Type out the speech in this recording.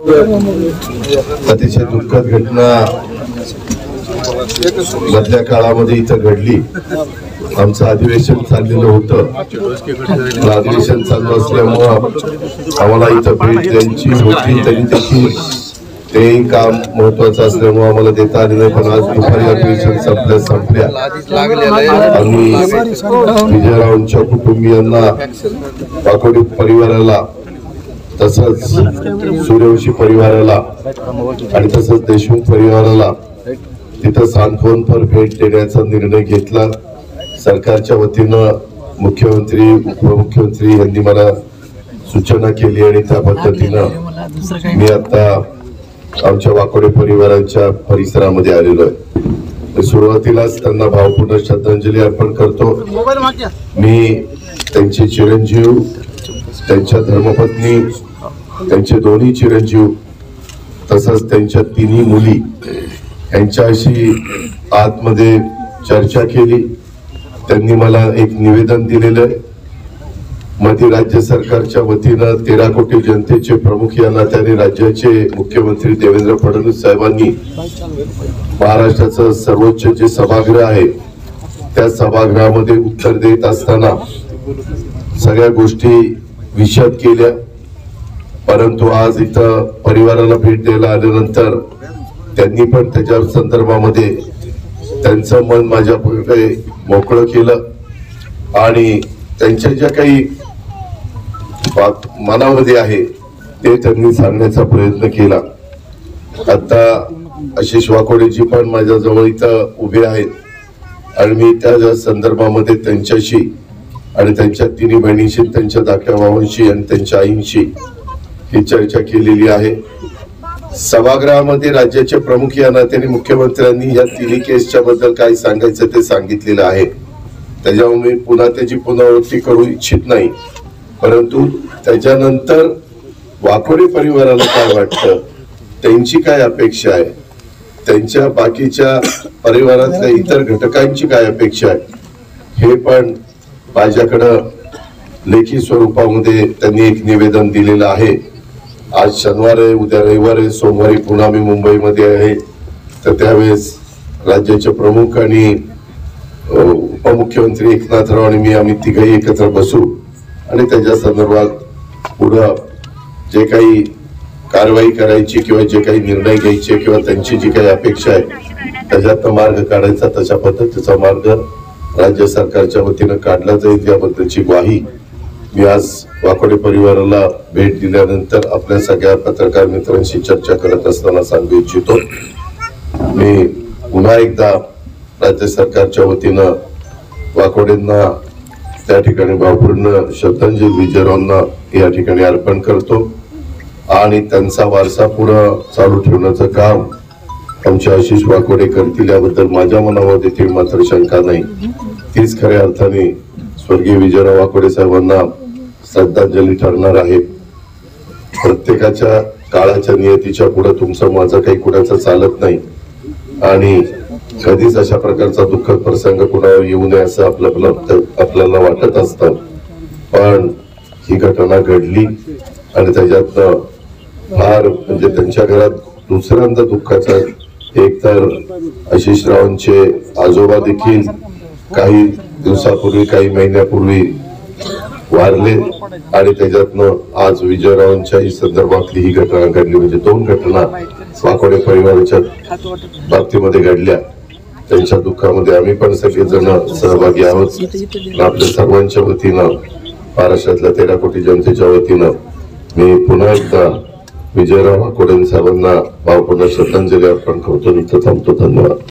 अतिशय दुःखद घटना मधल्या काळामध्ये इथं घडली। आमचं अधिवेशन चाललेलं होतं। अधिवेशन चालू असल्यामुळे आम्हाला इथं भेट द्यायची होती, तरी देखील ते काम महत्वाचं असल्यामुळे आम्हाला देता आले नाही। पण आज दुपारी अधिवेशन संपल्या आम्ही विजयरावांच्या कुटुंबियांना, वाकोडे परिवाराला, तसंच सूर्यवंशी परिवाराला आणि तसंच देशमुख परिवाराला तिथं सांत्वनपर भेट देण्याचा निर्णय घेतला। सरकारच्या वतीनं मुख्यमंत्री, उपमुख्यमंत्री यांनी मला सूचना केली आणि त्या पद्धतीनं मी आता आमच्या वाकोडे परिवारांच्या परिसरामध्ये आलेलो आहे। सुरुवातीलाच त्यांना भावपूर्ण श्रद्धांजली अर्पण करतो। मी त्यांचे चिरंजीव, त्यांच्या धर्मपत्नी, त्यांचे दोन्ही चिरंजीव, तसंच त्यांच्या तिन्ही मुली यांच्याशी आतमध्ये चर्चा केली। त्यांनी मला एक निवेदन दिलेलं आहे। मध्य राज्य सरकारच्या वतीनं 13 कोटी जनतेचे प्रमुख या नात्याने राज्याचे मुख्यमंत्री देवेंद्र फडणवीस साहेबांनी महाराष्ट्राचं सर्वोच्च जे सभागृह आहे त्या सभागृहामध्ये उत्तर देत असताना सगळ्या गोष्टी विशद केल्या। परंतु आज इथं परिवाराला भेट द्यायला आल्यानंतर त्यांनी पण त्याच्या संदर्भामध्ये त्यांचं मन माझ्या पुढे मोकळं केलं आणि त्यांच्या ज्या काही मनामध्ये आहे ते त्यांनी सांगण्याचा प्रयत्न केला। आता आशिष वाकोडेजी पण माझ्या जवळ इथं उभे आहेत आणि मी त्या संदर्भामध्ये त्यांच्याशी आणि त्यांच्या तिन्ही बहिणीशी, त्यांच्या धाकट्या भावांशी आणि त्यांच्या आईंशी ही चर्चा केलेली आहे। सभागृहामध्ये राज्याचे प्रमुख या नात्याने मुख्यमंत्र्यांनी या तिन्ही केसच्या बद्दल काय सांगायचं ते सांगितलेलं आहे। त्याच्यामुळे मी पुन्हा त्याची पुनरावृत्ती करू इच्छित नाही। परंतु त्याच्यानंतर वाकोडे परिवाराला काय वाटतं, त्यांची काय अपेक्षा आहे, त्यांच्या बाकीच्या परिवारातल्या इतर घटकांची काय अपेक्षा आहे, हे पण माझ्याकडं लेखी स्वरूपामध्ये त्यांनी एक निवेदन दिलेलं आहे। आज शनिवार आहे, उद्या रविवार आहे, सोमवारी पुन्हा मी मुंबईमध्ये आहे। तर त्यावेळेस राज्याचे प्रमुख आणि उपमुख्यमंत्री एकनाथराव आणि मी आम्ही तिघही एकत्र बसू आणि त्याच्या संदर्भात पुढं जे काही कारवाई करायची किंवा जे काही निर्णय घ्यायचे किंवा त्यांची जी काही अपेक्षा आहे त्याच्यात मार्ग काढायचा, तशा पद्धतीचा मार्ग राज्य सरकारच्या वतीनं काढला जाईल याबद्दलची ग्वाही मी आज वाकोडे परिवाराला भेट दिल्यानंतर आपल्या सगळ्या पत्रकार मित्रांशी चर्चा करत असताना सांगू इच्छितो। मी पुन्हा एकदा राज्य सरकारच्या वतीनं वाकोडेंना त्या ठिकाणी भावपूर्ण श्रद्धांजली विजयरावांना या ठिकाणी अर्पण करतो आणि त्यांचा वारसा पुढे चालू ठेवण्याचं काम आमचे आशिष वाकोडे करतील याबद्दल माझ्या मनामध्ये देखील मात्र शंका नाही। तीच खऱ्या अर्थाने स्वर्गीय विजयराव वाकोडे साहेबांना श्रद्धांजली ठरणार आहे। प्रत्येकाच्या काळाच्या नियतीच्या पुढे तुमचं माझं काही कुणाचं चालत नाही आणि कधीच अशा प्रकारचा दुःखद प्रसंग कुणावर येऊ नये असं आपल्याला वाटत असतं। पण ही घटना घडली आणि त्याच्यातनं फार म्हणजे त्यांच्या घरात दुसऱ्यांदा दुःखाचा, एक तर आशिषरावांचे आजोबा देखील काही दिवसापूर्वी, काही महिन्यापूर्वी वारले आणि त्याच्यातनं आज विजयरावांच्या संदर्भातली ही घटना घडली। म्हणजे दोन घटना वाकोडे परिवाराच्या बाबतीमध्ये घडल्या। त्यांच्या दुःखामध्ये आम्ही पण सगळेजण सहभागी आहोत। आपल्या सर्वांच्या वतीनं, महाराष्ट्रातल्या 13 कोटी जनतेच्या वतीनं मी पुन्हा एकदा विजयराव वाकोडे साहेबांना भावपूर्ण श्रद्धांजली अर्पण करतो। इथं थांबतो। धन्यवाद।